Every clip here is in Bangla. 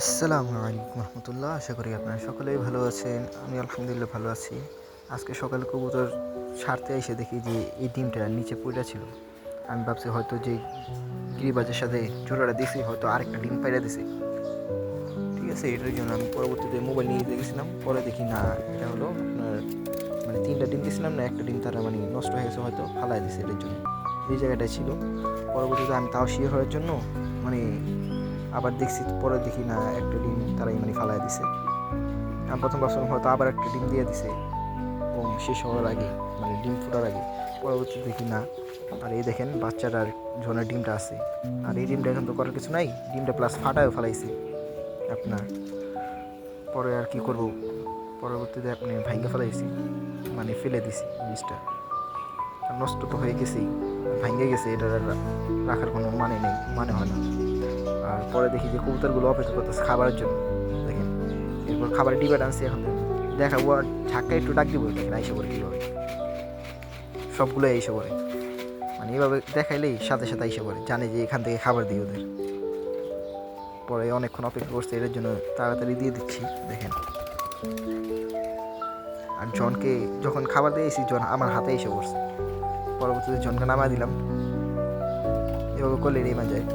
আসসালামু আলাইকুম রহমতুল্লাহ। আশা করি আপনারা সকলেই ভালো আছেন। আমি আলহামদুলিল্লাহ ভালো আছি। আজকে সকালে কবুতর ছাড়তে এসে দেখি যে এই ডিমটা নিচে পড়ে ছিল। আমি ভাবছি হয়তো যে গিরিবাজের সাথে জোড়াটা দিছি হয়তো আরেকটা ডিম পাইরা দিছে। ঠিক আছে, এটার জন্য আমি পরবর্তীতে মোবাইল নিয়ে গেছিলাম। পরে দেখি না, এটা হলো আপনার মানে 3টা ডিম দিয়েছিলাম না, একটা ডিম তারা মানে নষ্ট হয়ে গেছে, হয়তো ফালাই দিছে। এটার জন্য এই জায়গাটায় ছিল। পরবর্তীতে আমি তাও শিওর হওয়ার জন্য মানে আবার দেখছি, পরে দেখি না, একটা ডিম তারাই মানে ফালাই দিছে। আমি প্রথম ভাবছিলাম হয়তো আবার একটা ডিম দিয়ে দিছে এবং শেষ হওয়ার আগে, মানে ডিম ফোটার আগে। পরবর্তীতে দেখি না। আর এই দেখেন বাচ্চাটার জনের ডিমটা আছে। আর এই ডিমটা এখন তো করার কিছু নাই, ডিমটা প্লাস ফাটায়ও ফেলাইছে আপনার। পরে আর কি করব, পরবর্তীতে আপনি ভাঙ্গে ফেলাইছি, মানে ফেলে দিছি জিনিসটা। আর নষ্ট তো হয়ে গেছেই, ভাঙ্গে গেছে, এটা রাখার কোনো মানে নেই, মানে হয় না। আর পরে দেখি যে কবুতরগুলো অপেক্ষা করতেছে খাবারের জন্য। দেখেন, এরপর খাবারের ডিবাটা আনছি, এখন দেখাবো। আর ঝাঁকটা একটু ডাক দিব, দেখেন আইসা পড়ে কীভাবে, সবগুলো আইসা পড়ে। মানে এভাবে দেখাইলেই সাথে সাথে আইসা পড়ে, জানে যে এখান থেকে খাবার দিই ওদের। পরে অনেকক্ষণ অপেক্ষা করছে, এর জন্য তাড়াতাড়ি দিয়ে দিচ্ছি। দেখেন, আর জনকে যখন খাবার দিয়েছি জন আমার হাতে এসে পড়ছে। পরবর্তীতে জনকে নামা দিলাম। এভাবে করলে নেমা যায়।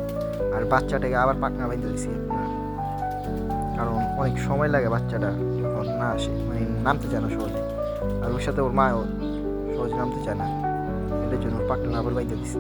আর বাচ্চাটাকে আবার পাকনা বাইন্ধে দিছি আপনার, কারণ অনেক সময় লাগে বাচ্চাটা যখন না আসে, মানে নামতে চায় না সহজে। আর ওর সাথে ওর মাও সহজে নামতে চায় না, এটার জন্য ওর পাকনা আবার বাইন্ধে দিছি।